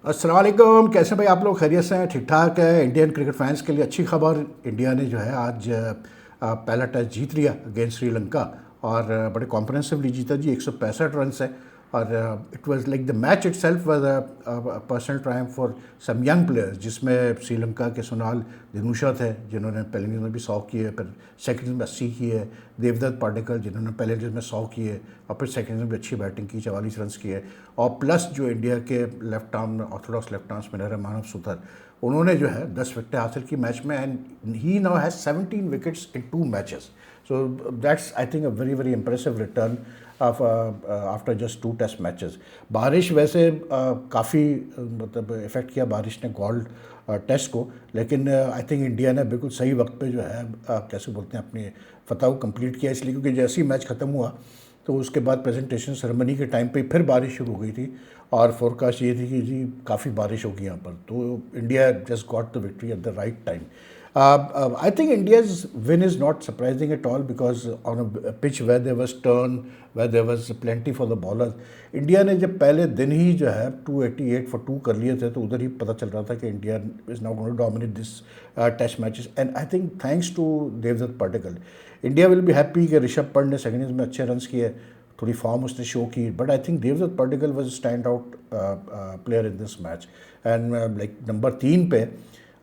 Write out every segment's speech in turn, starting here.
अस्सलाम वालेकुम। कैसे भाई आप लोग? खैरियत से हैं? ठीक ठाक है। इंडियन क्रिकेट फैंस के लिए अच्छी खबर, इंडिया ने जो है आज पहला टेस्ट जीत लिया अगेंस्ट श्रीलंका और बड़े कॉम्प्रहेंसिवली जीता जी, 165 रन से। और it was like the match itself was a personal triumph for some young players, जिसमें श्रीलंका के सोनाल दिनूशा थे जिन्होंने पहले इनिंग्स में भी 100 किए, फिर सेकंड में 80 किए। देवदत्त पाडिक्कल जिन्होंने पहले इनिंग्स में 100 किए और फिर सेकंड में भी अच्छी बैटिंग की, 44 रन किए। और प्लस जो इंडिया के left arm Orthodox left arm spinner है मानव सुथर, उन्होंने जो है 10 विकेटें हासिल की मैच में, and he now has 17 wickets in 2 matches. So that's I think a very very impressive return of after just 2 test matches. बारिश वैसे काफ़ी मतलब इफ़ेक्ट किया बारिश ने गोल्ड टेस्ट को, लेकिन आई थिंक इंडिया ने बिल्कुल सही वक्त पे जो है कैसे बोलते हैं अपनी फतह को कंप्लीट किया, इसलिए क्योंकि जैसे ही मैच ख़त्म हुआ तो उसके बाद प्रेजेंटेशन सेरेमनी के टाइम पे फिर बारिश शुरू हो गई थी और फोरकास्ट ये थी कि जी काफ़ी बारिश होगी यहाँ पर, तो India just got the victory at the right time. I think India's win is not surprising at all because on a pitch where there was turn, where there was plenty for the bowlers, India ने जब पहले दिन ही जो है 288 for 2 कर लिए थे तो उधर ही पता चल रहा था कि India is now going to dominate this test matches. And I think thanks to Devdutt Padikkal, India will be happy कि ऋषभ पंत ने सेकंड इनिंग्स में अच्छे रन्स किए, थोड़ी फॉर्म उसने शो की, but I think Devdutt Padikkal was stand out player in this match. And like number 3 पे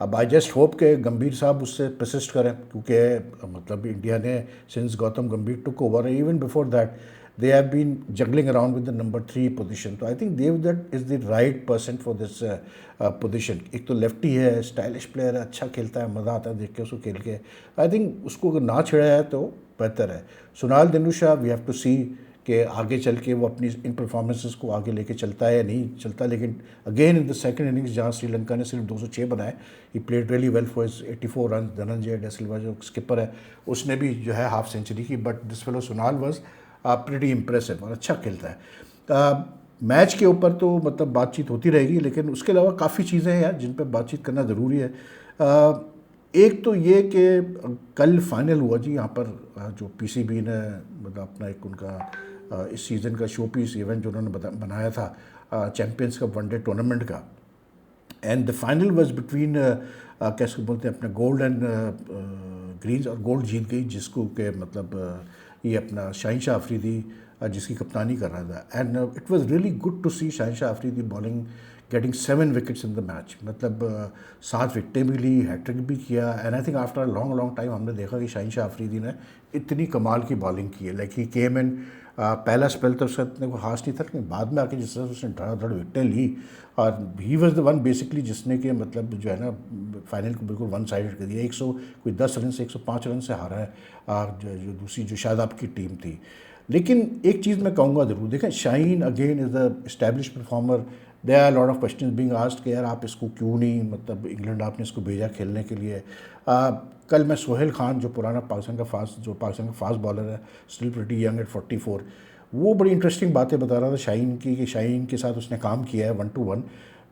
अब आई जस्ट होप के गंभीर साहब उससे प्रसिस्ट करें, क्योंकि मतलब इंडिया ने since Gautam Gambhir took over even before that they have been juggling around with the number 3 position. तो I think Devdutt is the right person for this position. एक तो लेफ्टी है, स्टाइलिश प्लेयर है, अच्छा खेलता है, मज़ा आता है देख के उसको खेल के। आई थिंक उसको अगर ना छिड़ा है तो बेहतर है। सोनाल दिनूशा वी हैव टू सी कि आगे चल के वो अपनी इन परफॉर्मेंसेस को आगे लेके चलता है या नहीं चलता, लेकिन again in the second innings जहाँ श्रीलंका ने सिर्फ 206 बनाए, he played really well for his 84 run. Dhananjaya de Silva जो स्किपर है उसने भी जो है हाफ सेंचुरी की, but this fellow Sonal was pretty impressive और अच्छा खेलता है। मैच के ऊपर तो मतलब बातचीत होती रहेगी, लेकिन उसके अलावा काफ़ी चीज़ें हैं यार जिन पर बातचीत करना ज़रूरी है। एक तो ये कि कल फाइनल हुआ जी यहाँ पर, जो पीसीबी ने मतलब अपना एक उनका इस सीज़न का शो पीस इवेंट जो उन्होंने बनाया था चैम्पियंस कप वनडे टूर्नामेंट का, and the final was between कैसे बोलते हैं अपने गोल्ड एंड ग्रीन्स, और गोल्ड जीत गई जिसको के मतलब ये अपना शाहीन शाह अफरीदी जिसकी कप्तानी कर रहा था। And it was really good to see Shaheen Shah Afridi bowling getting 7 wickets in the match, मतलब 7 विकेटें भी ली, हैट्रिक भी किया। And I think after long long time हमने देखा कि शाहीन शाह अफरीदी ने इतनी कमाल की बॉलिंग की है। लाइक ही केम इन, पहला स्पेल तो उसका इतने को खास नहीं था, लेकिन बाद में आके जिस तरह से उसने धड़ाधड़ विकेटें ली, और he was the one basically जिसने कि मतलब जो है ना फाइनल को बिल्कुल वन साइडेड कर दिया। 100 कोई 10 रन से 105 रन से हारा है जो दूसरी जो शायद आपकी टीम थी। लेकिन एक चीज़ मैं कहूँगा ज़रूर, देखें Shaheen again is the establish performer. There are lot of question being asked कि यार आप इसको क्यों नहीं, मतलब इंग्लैंड आपने इसको भेजा खेलने के लिए। कल मैं सोहेल खान जो पुराना पाकिस्तान का फास्ट बॉलर है, स्टिल प्रीटी यंग एट 44, वो बड़ी इंटरेस्टिंग बातें बता रहा था शाहीन की कि शाहीन के साथ उसने काम किया है 1-to-1।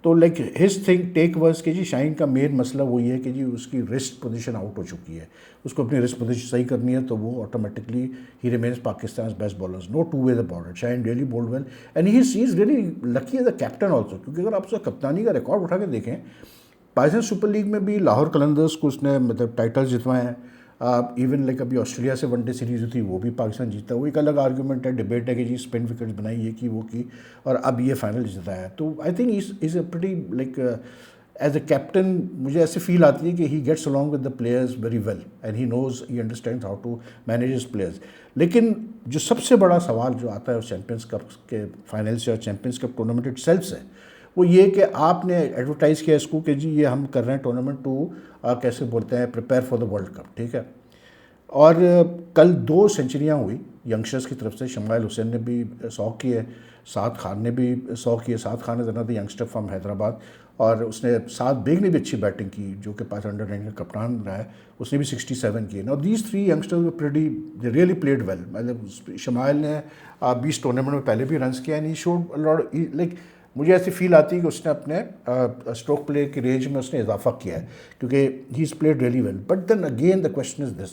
तो like his thing take worse कि जी शाहीन का मेन मसला वही है कि जी उसकी रिस्ट पोजीशन आउट हो चुकी है, उसको अपनी रिस्ट पोजीशन सही करनी है, तो वो ऑटोमेटिकली ही remains Pakistan best bowlers, no two way about it. Shaheen really bowled well and he is really lucky as a captain also, क्योंकि अगर आप उसका कप्तानी का रिकॉर्ड उठा के देखें, पाकिस्तान सुपर लीग में भी लाहौर कलंदर्स को उसने मतलब टाइटल जितवाए हैं। इवन लाइक अभी ऑस्ट्रेलिया से वनडे सीरीज थी वो भी पाकिस्तान जीता, वो एक अलग आर्गूमेंट है, डिबेट है कि जी स्पिन विकेट्स बनाई ये की वो की, और अब ये फाइनल जीता है। तो I think is a pretty like as a captain मुझे ऐसे फील आती है कि he gets along with the players very well and he knows, he understands how to manage his players. लेकिन जो सबसे बड़ा सवाल जो आता है उस चैम्पियंस कप के फाइनल से और champions cup tournament it self से, वो ये कि आपने एडवर्टाइज़ किया इसको कि जी ये हम कर रहे हैं टूर्नामेंट टू कैसे बोलते हैं prepare for the world cup, ठीक है। और कल 2 सेंचुरियाँ हुई यंगस्टर्स की तरफ से, शमाइल हुसैन ने भी 100 किए, साद खान ने भी 100 किए। Saad Khan is another youngster from Hyderabad, और उसने साद बेग ने भी अच्छी बैटिंग की जो कि पाकिस्तान अंडर-19 का कप्तान रहा है, उसने भी 67 किए। Now these 3 youngsters were pretty, they really played well. मतलब शमाइल ने 20 टूर्नामेंट में पहले भी रन्स किया and he showed lot, like मुझे ऐसी फील आती है कि उसने अपने स्ट्रोक प्ले की रेंज में उसने इजाफा किया है, क्योंकि he is played really well. But then again the question is this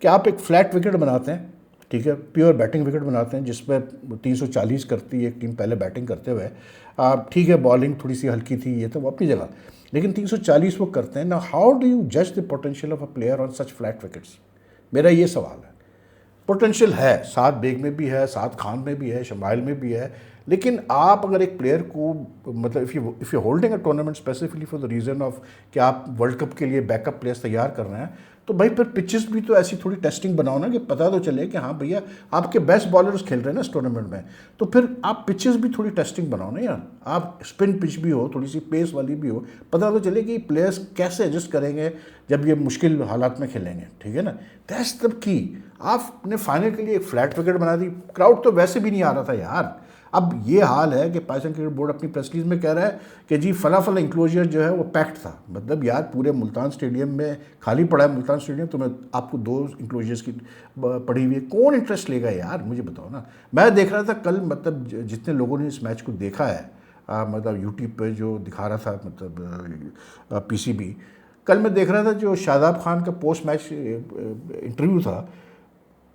कि आप एक फ्लैट विकेट बनाते हैं, ठीक है, प्योर बैटिंग विकेट बनाते हैं जिसमें 340 करती है एक टीम पहले बैटिंग करते हुए। ठीक है, बॉलिंग थोड़ी सी हल्की थी, ये तो वो अपनी जगह, लेकिन 340 वो करते हैं ना। हाउ डू यू जज the potential of a player on such flat wickets? मेरा ये सवाल है। पोटेंशियल है, साद बेग में भी है, साद खान में भी है, शमाइल में भी है, लेकिन आप अगर एक प्लेयर को मतलब if you holding a tournament specifically for the reason of कि आप वर्ल्ड कप के लिए बैकअप प्लेयर्स तैयार कर रहे हैं, तो भाई फिर पिचेस भी तो ऐसी थोड़ी टेस्टिंग बनाओ ना कि पता तो चले कि हाँ भैया आपके बेस्ट बॉलर्स खेल रहे हैं ना इस टूर्नामेंट में, तो फिर आप पिचेस भी थोड़ी टेस्टिंग बनाओ ना यार। आप स्पिन पिच भी हो, थोड़ी सी पेस वाली भी हो, पता तो चले कि प्लेयर्स कैसे एडजस्ट करेंगे जब ये मुश्किल हालात में खेलेंगे, ठीक है ना। That's the key. आपने फाइनल के लिए एक फ्लैट विकेट बना दी, क्राउड तो वैसे भी नहीं आ रहा था यार। अब ये हाल है कि पाकिस्तान क्रिकेट बोर्ड अपनी प्रेस रिलीज में कह रहा है कि जी फला फला इंक्लोजर जो है वो पैक्ड था। मतलब यार पूरे मुल्तान स्टेडियम में खाली पड़ा है मुल्तान स्टेडियम, तो मैं आपको 2 इंक्लोजर्स की पड़ी हुई है, कौन इंटरेस्ट लेगा यार, मुझे बताओ ना। मैं देख रहा था कल, मतलब जितने लोगों ने इस मैच को देखा है, मतलब यूट्यूब पे जो दिखा रहा था, मतलब पीसीबी, कल मैं देख रहा था जो शादाब खान का पोस्ट मैच इंटरव्यू था,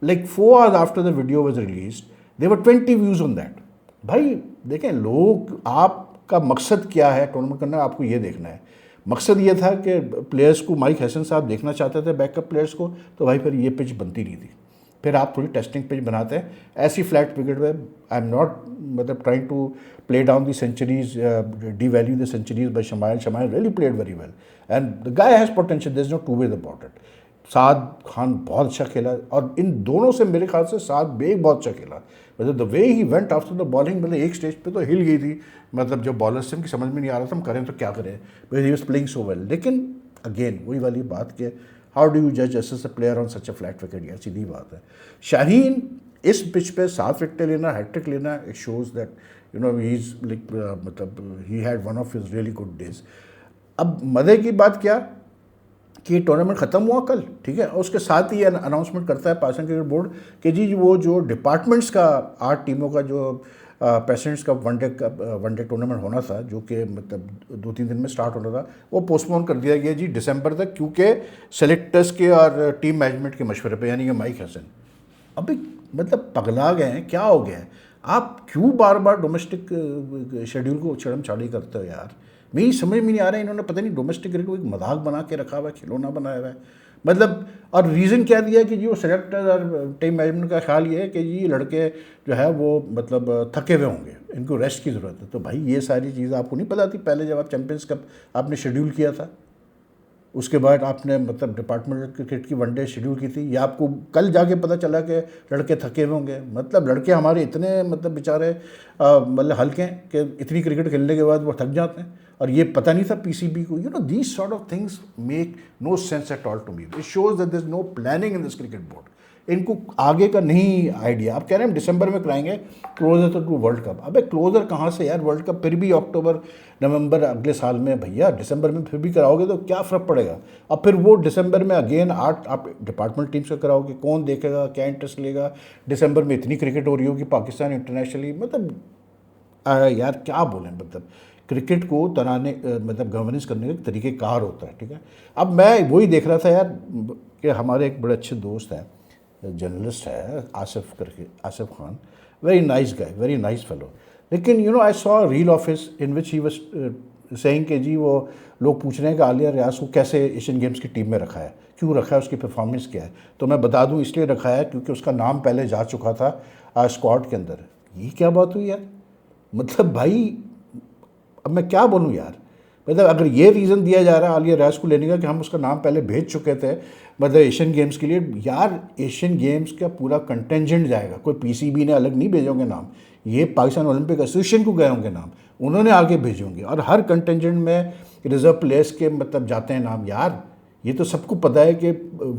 like 4 hours after the video was release there were 20 views on that. भाई देखें, लोग, आपका मकसद क्या है टूर्नामेंट करना, आपको ये देखना है। मकसद ये था कि प्लेयर्स को, माइक हैसन साहब देखना चाहते थे बैकअप प्लेयर्स को, तो भाई फिर ये पिच बनती नहीं थी। फिर आप थोड़ी टेस्टिंग पिच बनाते हैं ऐसी फ्लैट विकेट में। आई एम नॉट मतलब trying to play down the centuries, devalue the centuries by Shamail. Shamail really played very well and the guy has potential, there is no two way about it. Saad Khan बहुत अच्छा खेला, और इन दोनों से मेरे ख्याल से साद बेग बहुत अच्छा खेला। मतलब the way he went after the bowling, मतलब एक स्टेज पे तो हिल गई थी, मतलब जो बॉलर्स थे उनकी समझ में नहीं आ रहा था हम करें तो क्या करें, because he was playing so well. लेकिन अगेन वही वाली बात कि हाउ डू यू जज S a player on such a flat wicket, यार सीधी बात है। शाहीन इस पिच पे 7 विकेटें लेना, हैट्रिक लेना, it shows that you know he is like, मतलब he had one of his really good days. अब मज़े की बात क्या कि टूर्नामेंट ख़त्म हुआ कल, ठीक है, और उसके साथ ही अनाउंसमेंट करता है पाकिस्तान क्रिकेट बोर्ड कि जी वो जो डिपार्टमेंट्स का 8 टीमों का जो प्रेसिडेंट्स का वनडे टूर्नामेंट होना था, जो कि मतलब 2-3 दिन में स्टार्ट होना था, वो पोस्टपोन कर दिया गया जी दिसंबर तक, क्योंकि सेलेक्टर्स के और टीम मैनेजमेंट के मशवरे पे, यानी कि माइक हैसन। अभी मतलब पगला गए हैं, क्या हो गया है? आप क्यों बार बार डोमेस्टिक शेड्यूल को छड़म छाड़ी करते हो यार? मेरी समझ में नहीं आ रहा है, इन्होंने पता नहीं डोमेस्टिक क्रिकेट को एक मजाक बना के रखा हुआ है, खिलौना बनाया हुआ है। मतलब और रीज़न क्या दिया कि जी वो सेलेक्टर और टीम मैनेजमेंट का ख्याल ये है कि जी लड़के जो है वो मतलब थके हुए होंगे, इनको रेस्ट की ज़रूरत है। तो भाई ये सारी चीज़ आपको नहीं पता थी पहले जब आप चैम्पियंस कप आपने शेड्यूल किया था? उसके बाद आपने मतलब डिपार्टमेंट क्रिकेट की वनडे शेड्यूल की थी, या आपको कल जाके पता चला कि लड़के थके हुए होंगे? मतलब लड़के हमारे इतने मतलब बेचारे मतलब हल्के हैं कि इतनी क्रिकेट खेलने के बाद वो थक जाते हैं, और ये पता नहीं था पीसीबी को। You know these sort of things make no sense at all to me. It shows that there is no planning in this cricket board. इनको आगे का नहीं आइडिया। आप कह रहे हैं हम दिसंबर में कराएंगे क्लोजर टू वर्ल्ड कप। अबे क्लोजर कहाँ से यार, वर्ल्ड कप फिर भी अक्टूबर नवंबर अगले साल में भैया, दिसंबर में फिर भी कराओगे तो क्या फ़र्क पड़ेगा? अब फिर वो दिसंबर में अगेन 8 आप डिपार्टमेंट टीम से कराओगे, कौन देखेगा, क्या इंटरेस्ट लेगा? दिसंबर में इतनी क्रिकेट हो रही होगी पाकिस्तान इंटरनेशनली, मतलब यार क्या बोलें, मतलब क्रिकेट को तराने मतलब गवर्नेंस करने का तरीके कार होता है, ठीक है। अब मैं वही देख रहा था यार कि हमारे एक बड़े अच्छे दोस्त हैं, जर्नलिस्ट है आसिफ करके, Asif Khan, very nice guy, very nice fellow. लेकिन you know I saw reel of his in which he was saying कि जी वो लोग पूछ रहे हैं कि आलिया रियाज को कैसे एशियन गेम्स की टीम में रखा है, क्यों रखा है, उसकी परफॉर्मेंस क्या है? तो मैं बता दूं इसलिए रखा है क्योंकि उसका नाम पहले जा चुका था स्क्वाड के अंदर। ये क्या बात हुई यार? मतलब भाई अब मैं क्या बोलूँ यार? मतलब अगर ये रीज़न दिया जा रहा है आलिया रियाज को लेने का कि हम उसका नाम पहले भेज चुके थे मतलब एशियन गेम्स के लिए, यार एशियन गेम्स का पूरा कंटेंजेंट जाएगा, कोई पीसीबी ने अलग नहीं भेजे होंगे नाम, ये पाकिस्तान ओलंपिक एसोसिएशन को गए होंगे नाम, उन्होंने आगे भेजे होंगे, और हर कंटेंजेंट में रिजर्व प्लेयर्स के मतलब जाते हैं नाम। यार ये तो सबको पता है कि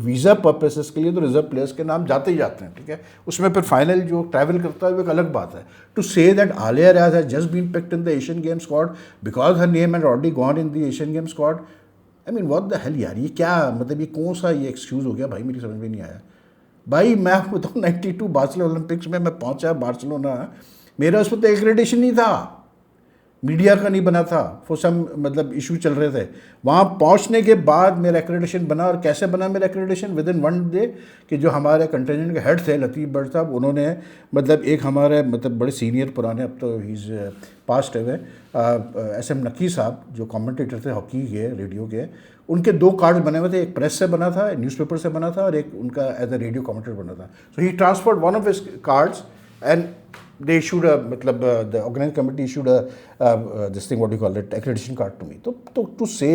वीज़ा पर्पसेस के लिए तो रिजर्व प्लेयर्स के नाम जाते ही जाते हैं, ठीक है। उसमें फिर फाइनल जो ट्रैवल करता है वो एक अलग बात है। To say that Aliya Riaz has just been picked in the Asian game squad because her name had already gone in the Asian game squad, I mean what the hell यार, ये क्या मतलब, ये कौन सा ये एक्सक्यूज़ हो गया भाई? मेरी समझ में नहीं आया भाई। मैं आपको बताऊँ 92 बार्सिलोना ओलंपिक्स में मैं पहुँचा बार्सिलोना, मेरा उसमें तो एक्रेडिटेशन नहीं था, मीडिया का नहीं बना था, वो सब मतलब इशू चल रहे थे। वहाँ पहुँचने के बाद मेरा एक्रेडिटेशन बना, और कैसे बना मेरा एक्रेडिटेशन, विद इन 1 डे कि जो हमारे कंटेंजेंट के हेड थे लतीफ़ भट्ट साहब, उन्होंने मतलब एक हमारे मतलब बड़े सीनियर पुराने, अब तो ही इज़ पास्ट हुए, SM नकी साहब जो कमेंटेटर थे हॉकी के रेडियो के, उनके 2 कार्ड बने हुए थे, एक प्रेस से बना था, न्यूज़पेपर से बना था, और एक उनका एज अ रेडियो कमेंटेटर बना था। So he transferred one of his cards and they issued a matlab the organizing committee issued a this thing, what do you call it, accreditation card to me. To say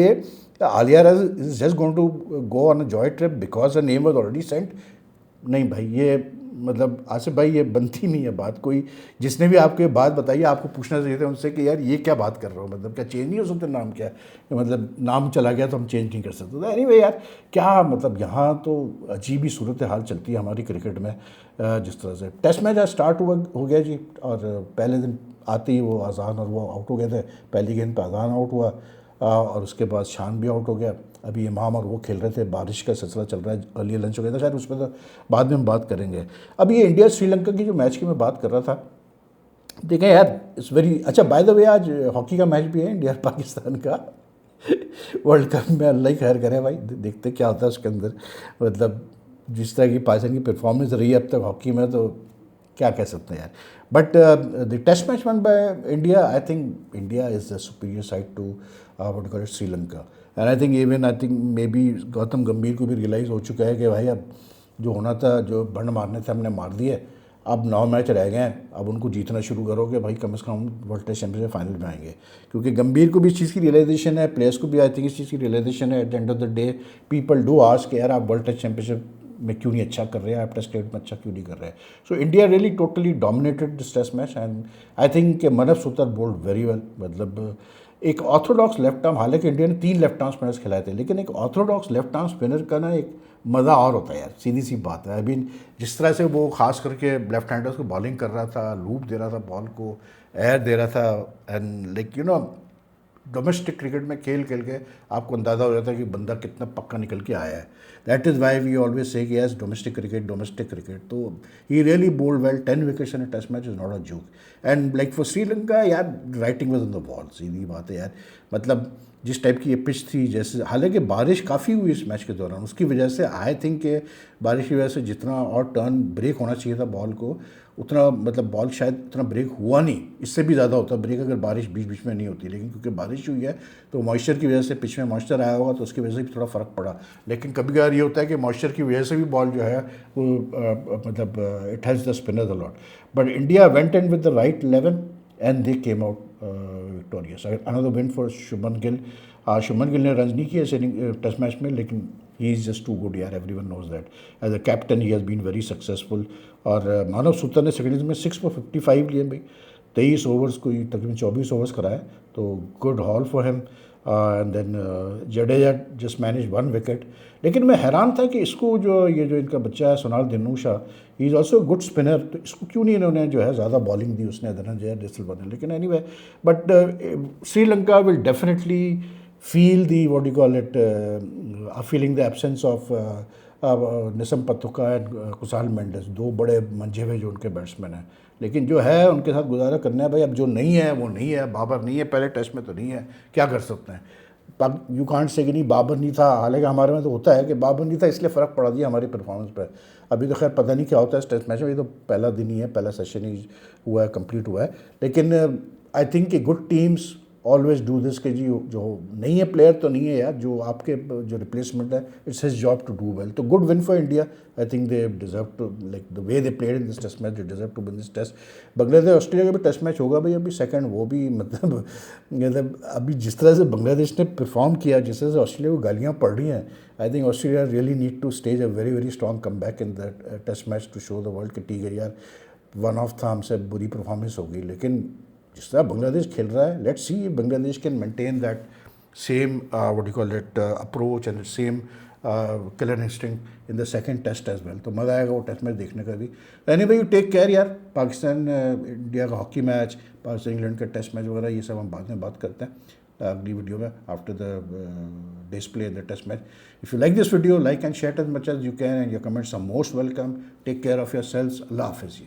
Alia is just going to go on a joy trip because her name was already sent, नहीं भाई, ये मतलब आसिफ भाई ये बनती नहीं है बात। कोई जिसने भी आपको ये बात बताई आपको पूछना चाहिए था उनसे कि यार ये क्या बात कर रहे हो, मतलब क्या चेंज नहीं हो सकते नाम, क्या मतलब नाम चला गया तो हम चेंज नहीं कर सकते। तो एनीवे यार क्या मतलब यहाँ तो अजीब ही सूरत हाल चलती है हमारी क्रिकेट में। जिस तरह से टेस्ट मैच आज स्टार्ट हो गया जी, और पहले दिन आते ही वो अजान और वो आउट हो गए थे, पहली गेंद पर अजान आउट हुआ, और उसके बाद शान भी आउट हो गया। अभी इमाम और वो खेल रहे थे, बारिश का सिलसिला चल रहा है, अर्ली लंच हो गया था शायद, उस पर तो बाद में हम बात करेंगे। अब ये इंडिया श्रीलंका की जो मैच की मैं बात कर रहा था, देखें यार इट्स वेरी अच्छा। बाय द वे आज हॉकी का मैच भी है, इंडिया पाकिस्तान का वर्ल्ड कप में। अल्लाह ही खैर करे भाई, देखते क्या होता है उसके अंदर। मतलब जिस तरह की पाकिस्तान की परफॉर्मेंस रही है अब तक हॉकी में, तो क्या कह सकते हैं यार। But the test match one by India, I think India is the superior side to what call it Sri Lanka. And I think maybe Gautam Gambhir को भी रियलाइज़ हो चुका है कि भाई अब जो होना था, जो बंड मारने थे हमने मार दिए, अब 9 मैच रह गए हैं, अब उनको जीतना शुरू करोगे भाई, कम से कम हम वर्ल्ड टेस्ट चैंपियनशिप फाइनल में आएंगे। क्योंकि गंभीर को भी इस चीज़ की रियलाइजेशन है, प्लेयर्स को भी आई थिंक इस चीज़ की रियलाइजेशन है। At the end of the day people do ask यार आप वर्ल्ड टेस्ट चैंपियनशिप में क्यों नहीं अच्छा कर रहे हैं, आप टेस्ट क्रिकेट में अच्छा क्यों नहीं कर रहे हैं। So India really totally dominated this test match, and I think Manav Suthar bowled very well. मतलब एक ऑर्थोडॉक्स लेफ्ट आर्म, हालांकि इंडिया ने 3 लेफ्ट आर्म स्पिनर्स खिलाए थे, लेकिन एक ऑर्थोडॉक्स लेफ्ट आर्म स्पिनर का ना एक मज़ा और होता है यार, सीधी सी बात है। आई मीन जिस तरह से वो खास करके लेफ्ट हैंडर्स को बॉलिंग कर रहा था, लूप दे रहा था बॉल को, एयर दे रहा था, and like you know domestic cricket में खेल खेल के आपको अंदाज़ा हो जाता है कि बंदा कितना पक्का निकल के आया है। That is why we always say कि यस डोमेस्टिक क्रिकेट। तो he really bowled well, 10 wickets in a test match is not a joke. And like for Sri Lanka यार writing was on the wall, सीधी बात है यार। मतलब जिस टाइप की ये पिच थी, जैसे हालांकि बारिश काफ़ी हुई इस मैच के दौरान, उसकी वजह से आई थिंक कि बारिश की वजह से जितना और टर्न ब्रेक होना चाहिए था बॉल को, उतना मतलब बॉल शायद उतना ब्रेक हुआ नहीं। इससे भी ज़्यादा होता ब्रेक अगर बारिश बीच बीच में नहीं होती, लेकिन क्योंकि बारिश हुई है तो मॉइस्चर की वजह से पिच में मॉइस्चर आया होगा, तो उसकी वजह से भी थोड़ा फ़र्क पड़ा। लेकिन कभी कभार ये होता है कि मॉइस्चर की वजह से भी बॉल जो है वो मतलब it has the spinners a lot. But India went in with the right 11 and they came out victorious. Another win for Shubman Gill. Shubman Gill ने रन नहीं किए टेस्ट मैच में, लेकिन he is just too good यार, everyone knows that. As a captain he has been very successful. और मानव सुतर ने second innings में 6 for 55 लिए भाई, 23 ओवर्स को तकरीबन 24 ओवर्स कराए, तो good haul for him. And then Jadeja just manage 1 wicket. लेकिन मैं हैरान था कि इसको जो इनका बच्चा है Sonal Dinusha, he is also good spinner, तो इसको क्यों नहीं इन्होंने जो है ज़्यादा बॉलिंग दी उसने धनंजय डिसिल्वा ने। लेकिन any way but Sri Lanka will definitely feel the what do you call it are feeling the absence of Nissanka Pathum and Kusal Mendis, 2 बड़े मंझे हुए जो उनके बैट्समैन हैं। लेकिन जो है उनके साथ गुजारा करना है भाई। अब जो नहीं है वो नहीं है, बाबर नहीं है पहले टेस्ट में तो नहीं है, क्या कर सकते हैं। यू कांट से कि नहीं बाबर नहीं था, हालांकि हमारे में तो होता है कि बाबर नहीं था इसलिए फ़र्क पड़ा दिया हमारी परफॉर्मेंस पर। अभी तो खैर पता नहीं क्या होता है इस टेस्ट मैच में, ये तो पहला दिन ही है, पहला सेशन ही हुआ है, कंप्लीट हुआ है। लेकिन आई थिंक कि good teams always do this कि जी जो नहीं है प्लेयर तो नहीं है यार, जो आपके जो रिप्लेसमेंट है it's his job to do well. तो good win for India. I think they deserve to like the way they played in this test match, they deserve to win this test. Bangladesh Australia का भी test match होगा भाई अभी second, वो भी मतलब अभी जिस तरह से बांग्लादेश ने परफॉर्म किया, जिस तरह से ऑस्ट्रेलिया को गालियाँ पड़ रही हैं, I think Australia really need to stage a very very strong come back in the test match to show the world कि ठीक है यार वन ऑफ था, हमसे बुरी परफॉर्मेंस होगी। लेकिन जिस तरह बांग्लादेश खेल रहा है, let's see Bangladesh can maintain that same what you call it approach and same killer instinct in the second test as well. तो मज़ा आएगा वो टेस्ट मैच देखने का भी। एनीवे यू टेक केयर यार। पाकिस्तान इंडिया का हॉकी मैच, पाकिस्तान इंग्लैंड का टेस्ट मैच वगैरह ये सब हम बाद में बात करते हैं अगली वीडियो में after the display in the test match. If you like this video, like and share as much as you can, and your comments are most welcome. Take care of yourselves. अल्लाह हाफिज़।